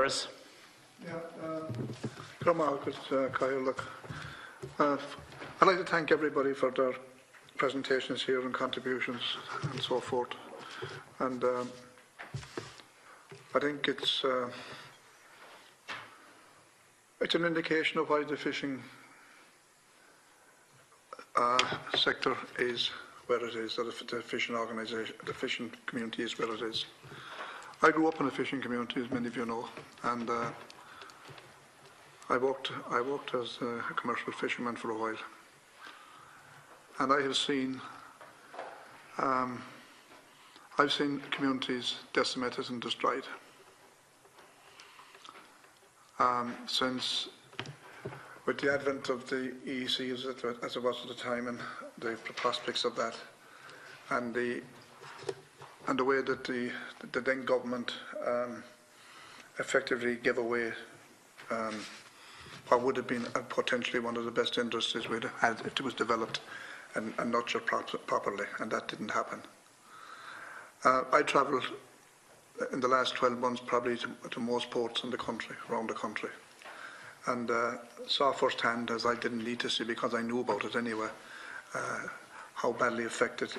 Ferris. I'd like to thank everybody for their presentations here and contributions and so forth. And I think it's an indication of why the fishing sector is where it is, that the fishing organisation, the fishing community is where it is. I grew up in a fishing community, as many of you know, and I worked as a commercial fisherman for a while, and I have seen I've seen communities decimated and destroyed. Since, with the advent of the EEC as it was at the time, and the prospects of that, and the way that the then government effectively gave away what would have been potentially one of the best industries we'd had if it was developed and nurtured properly, and that didn't happen. I travelled in the last 12 months probably to most ports in the country, around the country, and saw firsthand, as I didn't need to see because I knew about it anyway, how badly affected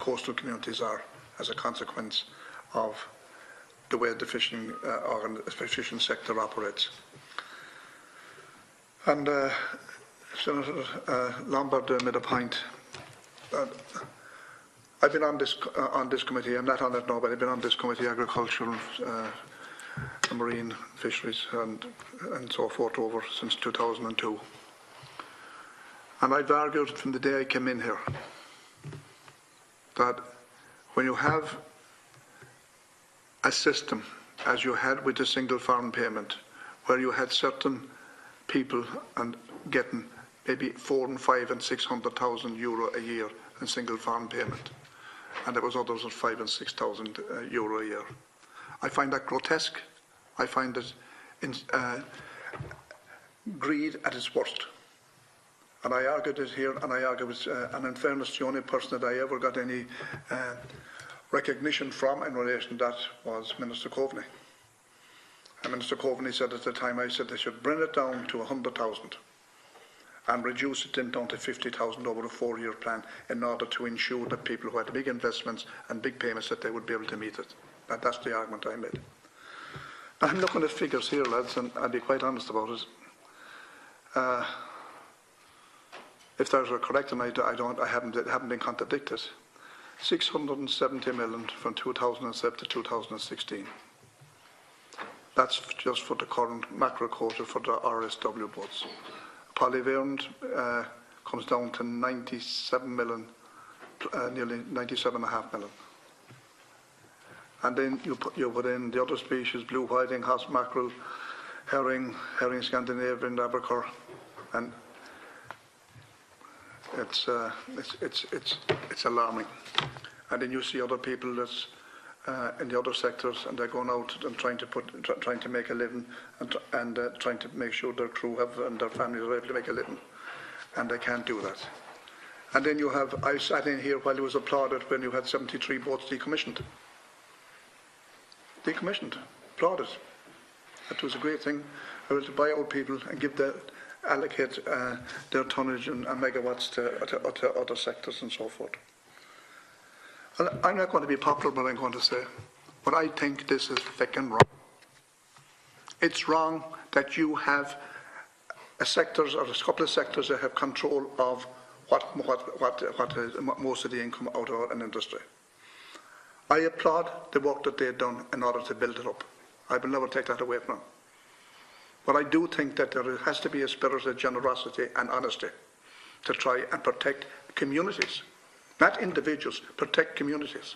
coastal communities are as a consequence of the way the fishing sector operates. And Senator Lombard made a point. I've been on this committee. I'm not on it now, but I've been on this committee, agricultural, marine fisheries, and so forth, over since 2002. And I've argued from the day I came in here that when you have a system, as you had with the single farm payment, where you had certain people and getting maybe 400 and 500 and 600,000 euro a year in single farm payment, and there was others at 5,000 and 6,000 euro a year. I find that grotesque. I find it greed at its worst. And I argued it here, and I argued it, and in fairness, the only person that I ever got any recognition from in relation to that was Minister Coveney. And Minister Coveney said at the time, I said they should bring it down to 100,000 and reduce it down to 50,000 over a 4-year plan in order to ensure that people who had big investments and big payments, that they would be able to meet it. And that's the argument I made. Now, I'm looking at figures here, lads, and I'll be quite honest about it. If those are correct, and I haven't been contradicted, 670 million from 2007 to 2016. That's just for the current macro quota for the RSW boats. Polyvalent comes down to 97 million, nearly 97.5 million. And then you put in the other species: blue whiting, Haas mackerel, herring Scandinavian, Abercur, and it's alarming. And then you see other people that's in the other sectors, and they're going out and trying to make a living, and trying to make sure their crew and their families are able to make a living, and they can't do that. And then you have, I sat in here while it was applauded when you had 73 boats decommissioned. Applauded. That was a great thing. I was to buy out people and allocate their tonnage and megawatts to other sectors and so forth. And I'm not going to be popular, but I'm going to say, but I think this is fucking wrong. It's wrong that you have sectors, or a couple of sectors, that have control of what most of the income out of an industry. I applaud the work that they've done in order to build it up. I will never take that away from them. But I do think that there has to be a spirit of generosity and honesty to try and protect communities, not individuals, protect communities.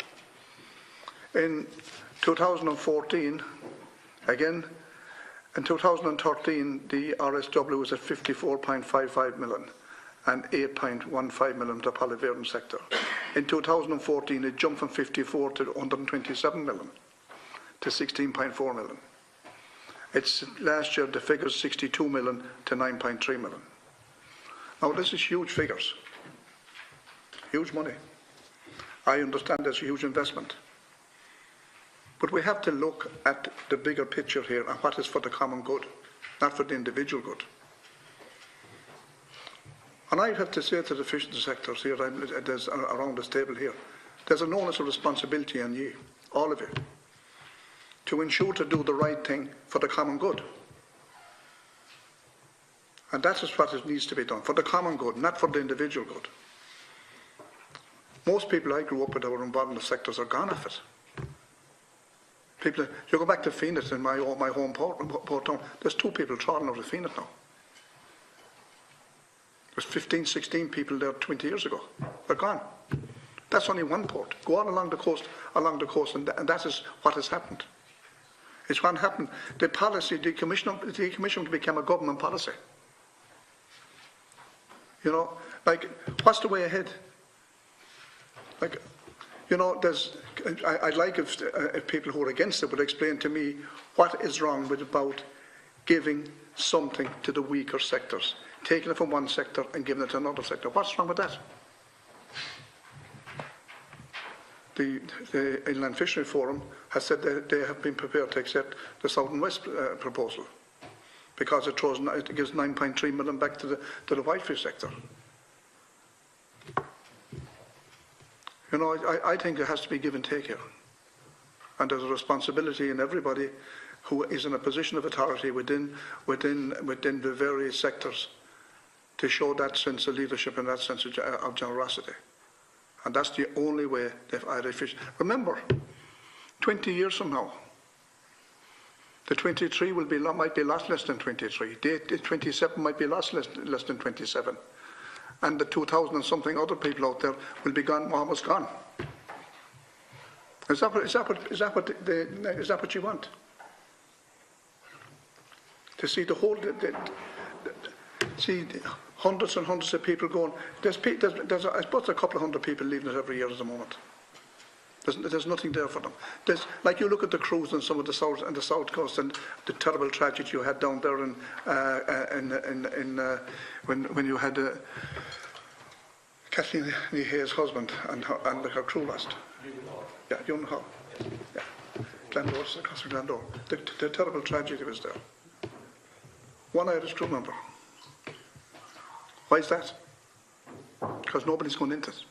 In 2014, again, in 2013, the RSW was at 54.55 million and 8.15 million to the polyvalent sector. In 2014, it jumped from 54 to 127 million to 16.4 million. It's last year the figures 62 million to 9.3 million. Now this is huge figures, huge money. I understand there's a huge investment. But we have to look at the bigger picture here and what is for the common good, not for the individual good. And I have to say to the fishing sectors here, there's around this table here, there's an onus of responsibility on you, all of you, to ensure to do the right thing for the common good. And that is what needs to be done, for the common good, not for the individual good. Most people I grew up with that were involved in the sectors are gone off it. People, you go back to Phoenix in my home port town, there's 2 people trawling out of Phoenix now. There's 15, 16 people there 20 years ago. They're gone. That's only one port. Go on along the coast, and that is what has happened. It's what happened. The policy, decommissioning became a government policy. You know, like, what's the way ahead? Like, you know, I'd like if people who are against it would explain to me what is wrong with about giving something to the weaker sectors, taking it from one sector and giving it to another sector. What's wrong with that? The Inland Fishery Forum has said that they have been prepared to accept the South and West proposal because it gives 9.3 million back to the whitefish sector. You know, I think there has to be give and take here. And there's a responsibility in everybody who is in a position of authority within the various sectors to show that sense of leadership and that sense of generosity. And that's the only way they've Irish fish. Remember, 20 years from now, the 23 might be lost less than 23. The 27 might be lost less than 27. And the 2,000 and something other people out there will be gone, almost gone. Is that what you want? To see the whole, see hundreds and hundreds of people going. There's I suppose a couple of hundred people leaving it every year at the moment. There's nothing there for them. Like you look at the cruise on some of the south coast and the terrible tragedy you had down there when you had Kathleen Hayes' husband and her crew lost. Yeah, you know how. Yeah, Glendore's across from Glendore. The terrible tragedy was there. One Irish crew member. Why is that? Because nobody's going into it.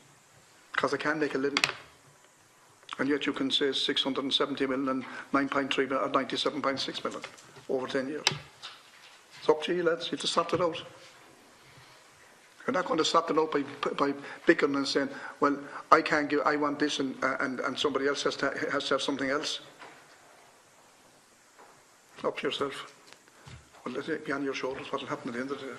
Because they can't make a living. And yet you can say 670 million and 9.3 million or 97.6 million over 10 years. It's up to you, lads. You have to sort it out. You're not going to sort it out by bickering and saying, well, I can't give, I want this and somebody else has to have something else. It's up to yourself. Well, let it be on your shoulders what will happen at the end of the day.